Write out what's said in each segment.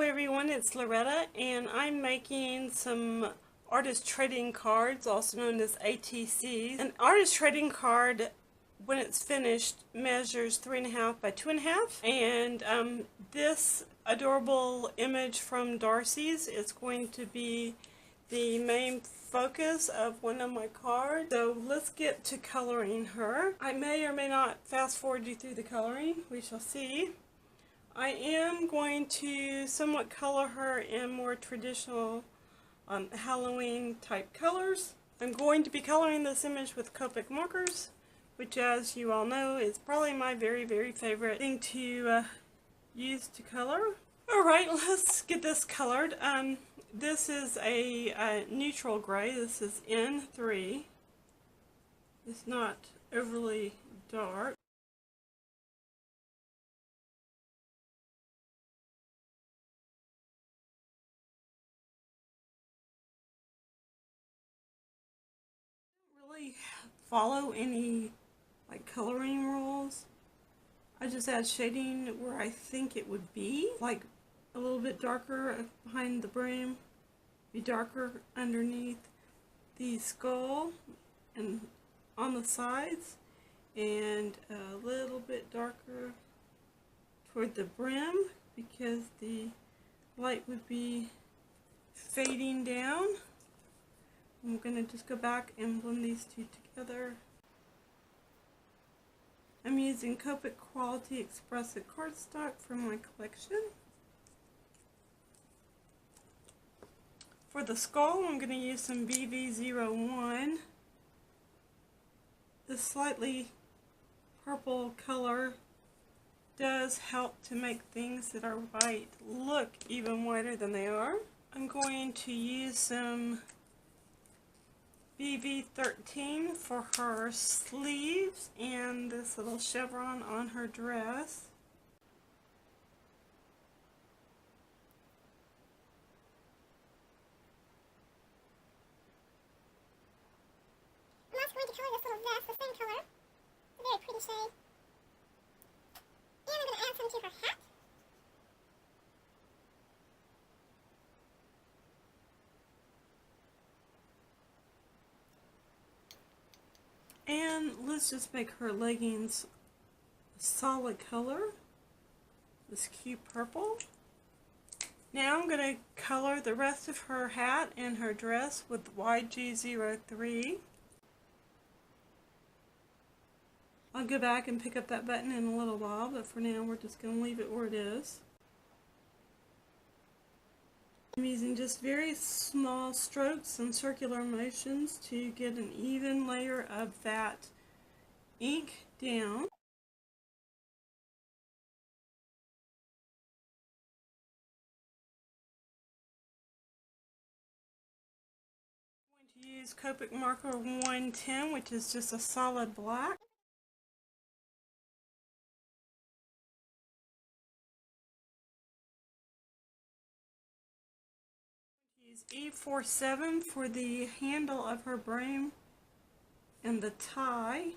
everyone, it's Loretta and I'm making some artist trading cards, also known as ATCs. An artist trading card, when it's finished, measures 3.5 by 2.5, and this adorable image from Darcy's is going to be the main focus of one of my cards. So let's get to coloring her. I may or may not fast forward you through the coloring. We shall see. I am going to somewhat color her in more traditional Halloween type colors. I'm going to be coloring this image with COPIC markers, which, as you all know, is probably my very favorite thing to use to color. Alright, let's get this colored. This is a neutral gray. This is N3. It's not overly dark. Really follow any like coloring rules. I just add shading where I think it would be, like a little bit darker behind the brim, be darker underneath the skull and on the sides, and a little bit darker toward the brim because the light would be fading down. I'm going to just go back and blend these two together. I'm using COPIC Quality Expressive cardstock from my collection. For the skull, I'm going to use some BV01. This slightly purple color does help to make things that are white look even whiter than they are. I'm going to use some BV13 for her sleeves and this little chevron on her dress. I'm also going to color this little vest the same color. It's a very pretty shade. And I'm going to add some to her hat. And let's just make her leggings a solid color, this cute purple. Now I'm going to color the rest of her hat and her dress with YG03. I'll go back and pick up that button in a little while, but for now we're just going to leave it where it is. I'm using just very small strokes and circular motions to get an even layer of that ink down. I'm going to use Copic marker 110, which is just a solid black. E47 for the handle of her brim and the tie.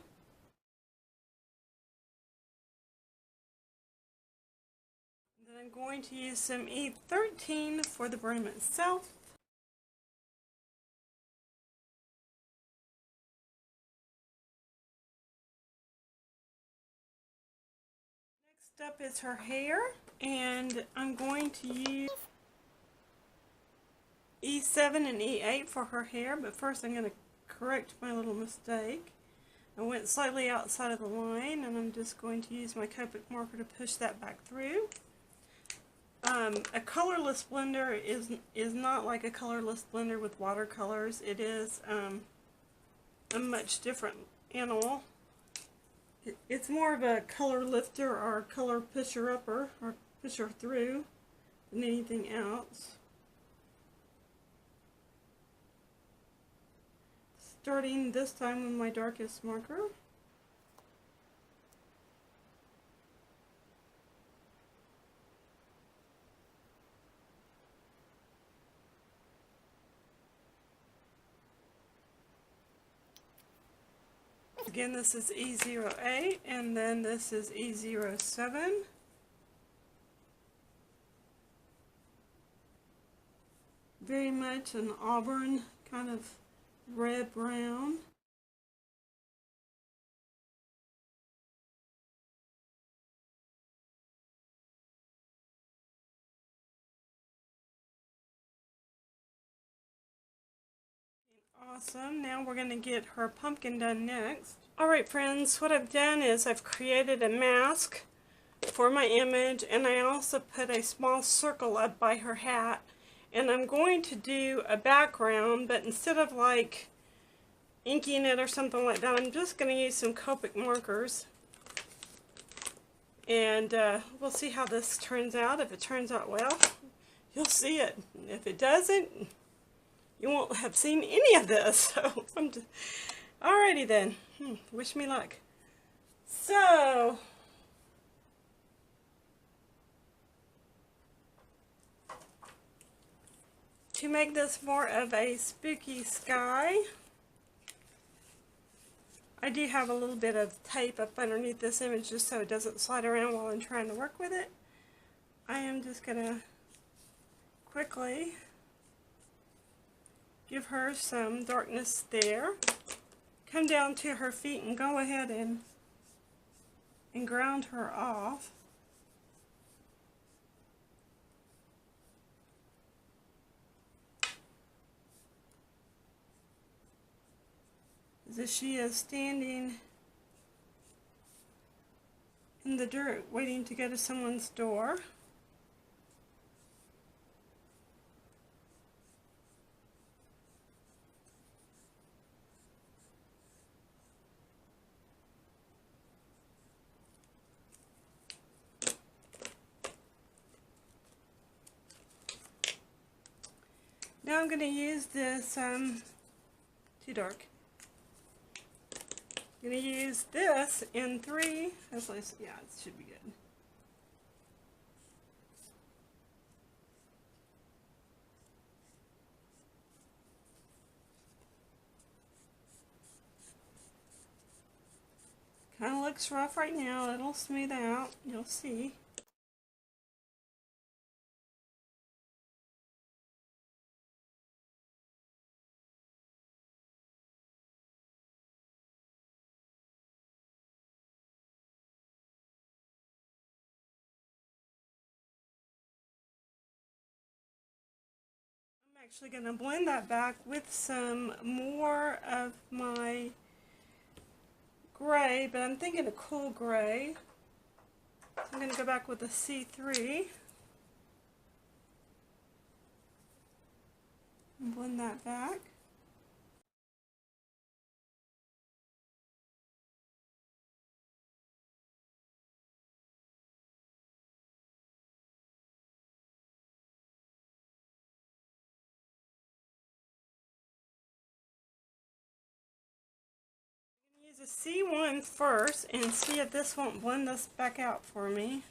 Then I'm going to use some E13 for the brim itself. Next up is her hair, and I'm going to use E7 and E8 for her hair, but first I'm going to correct my little mistake. I went slightly outside of the line, and I'm just going to use my Copic marker to push that back through. A colorless blender is not like a colorless blender with watercolors. It is a much different animal. It's more of a color lifter or color pusher upper or pusher through than anything else. Starting this time with my darkest marker. Again, this is E08, and then this is E07. very much an auburn kind of red brown. Awesome. Now we're going to get her pumpkin done next. Alright friends, what I've done is I've created a mask for my image, and I also put a small circle up by her hat, and I'm going to do a background, but instead of like inking it or something like that, I'm just going to use some Copic markers, and we'll see how this turns out. If it turns out well, you'll see it. If it doesn't, you won't have seen any of this. So alrighty then. Wish me luck. So to make this more of a spooky sky, I do have a little bit of tape up underneath this image just so it doesn't slide around while I'm trying to work with it. I am just going to quickly give her some darkness there. Come down to her feet and go ahead and ground her off. As if she is standing in the dirt waiting to go to someone's door. Now I'm going to use this, too dark. I'm going to use this in 3, hopefully, yeah, it should be good. Kind of looks rough right now, it'll smooth out, you'll see. I'm actually going to blend that back with some more of my gray, but I'm thinking a cool gray. So I'm going to go back with a C3 and blend that back. Use a C1 first and see if this won't blend this back out for me.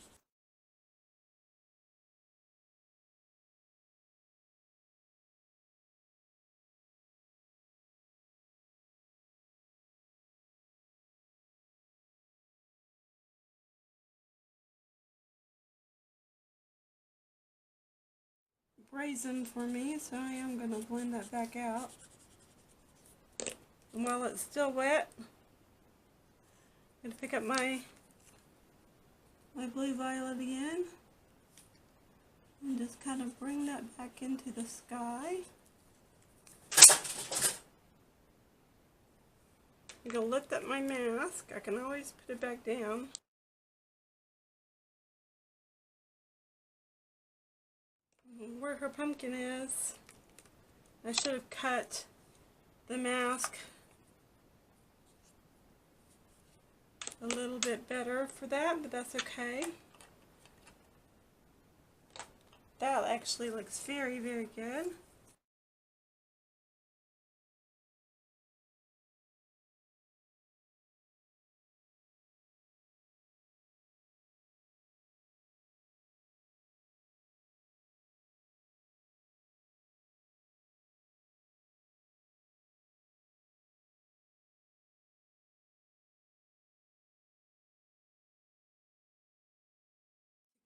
Brazen for me, so I am going to blend that back out. And while it's still wet, I'm going to pick up my blue violet again and just kind of bring that back into the sky. I'm going to lift up my mask. I can always put it back down. Where her pumpkin is, I should have cut the mask a little bit better for that, but that's okay. That actually looks very, very good.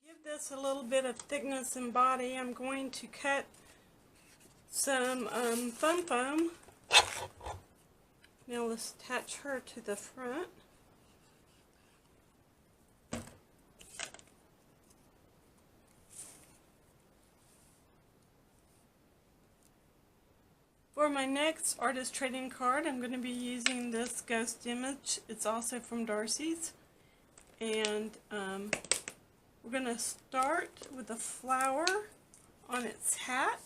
Give this a little bit of thickness and body, I'm going to cut some foam. Now let's attach her to the front. For my next artist trading card, I'm going to be using this ghost image. It's also from Darcy's. And we're going to start with a flower on its hat.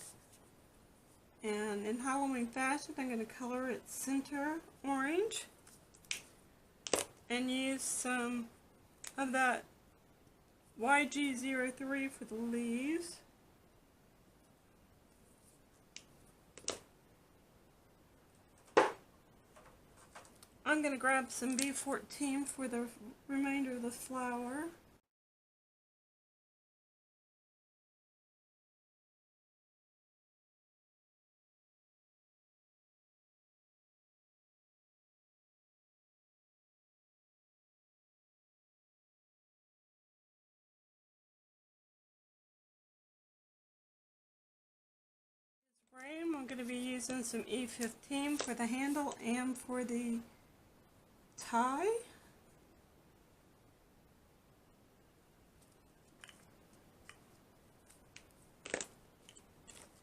And in Halloween fashion, I'm going to color its center orange. And use some of that YG03 for the leaves. I'm going to grab some B14 for the remainder of the flower. Frame, I'm going to be using some E15 for the handle and for the tie.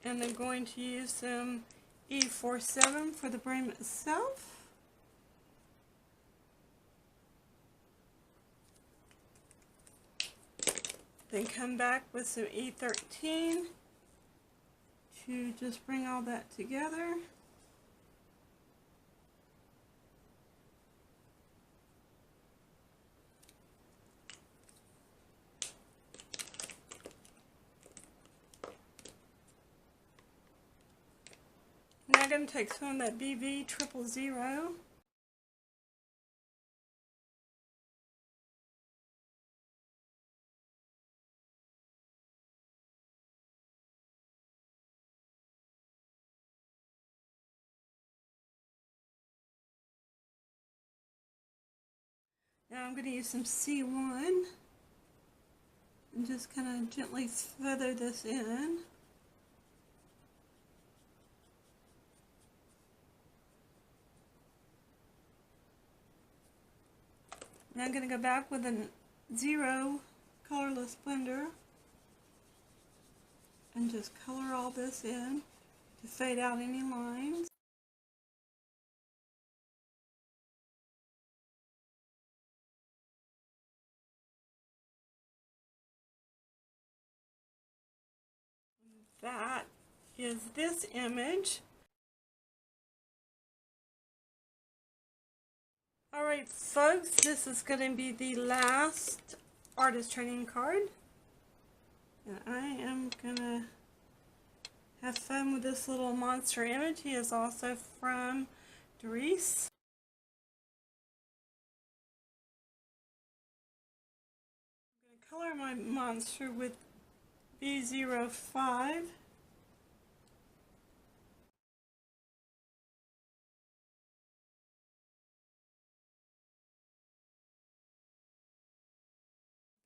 And I'm going to use some E47 for the frame itself. Then come back with some E13 to just bring all that together. Now I'm going to take some of that BB 000. Now I'm going to use some C1 and just kind of gently feather this in. Now I'm going to go back with a 0 colorless blender and just color all this in to fade out any lines. That is this image. Alright folks, this is going to be the last artist trading card. And I am going to have fun with this little monster image. He is also from Doris. I'm going to color my monster with B05.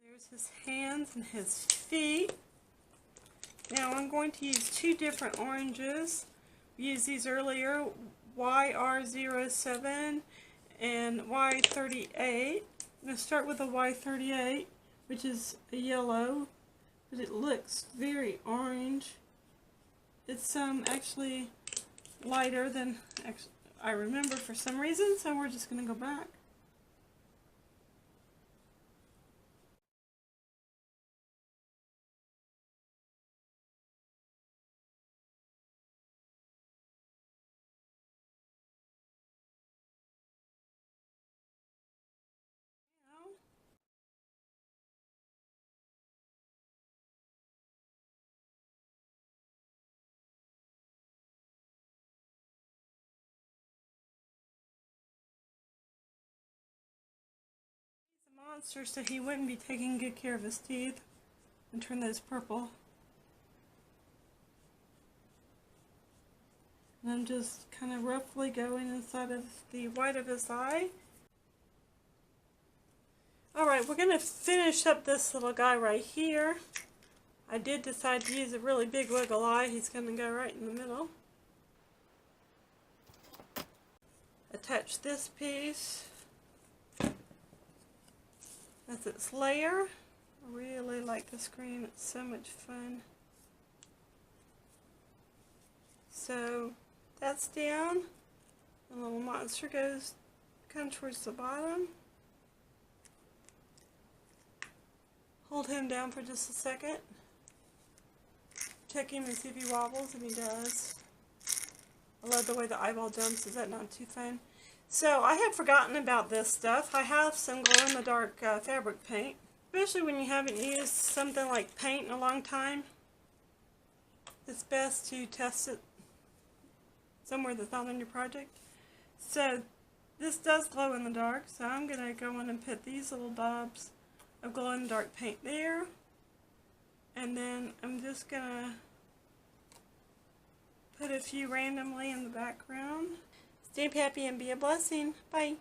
There's his hands and his feet. Now I'm going to use two different oranges. We used these earlier, YR07 and Y38. I'm going to start with the Y38, which is a yellow, but it looks very orange. It's actually lighter than I remember for some reason, so we're just going to go back. Monster, so he wouldn't be taking good care of his teeth, and turn those purple. And I'm just kind of roughly going inside of the white of his eye. Alright, we're going to finish up this little guy right here. I did decide to use a really big wiggle eye. He's going to go right in the middle. Attach this piece as its layer. I really like this green. It's so much fun. So that's down. The little monster goes kind of towards the bottom. Hold him down for just a second. Check him and see if he wobbles, and he does. I love the way the eyeball jumps. Is that not too fun? So I had forgotten about this stuff. I have some glow-in-the-dark fabric paint. Especially when you haven't used something like paint in a long time. It's best to test it somewhere that's not on your project. So this does glow in the dark, so I'm going to go in and put these little dabs of glow-in-the-dark paint there. And then I'm just going to put a few randomly in the background. Stay happy and be a blessing. Bye.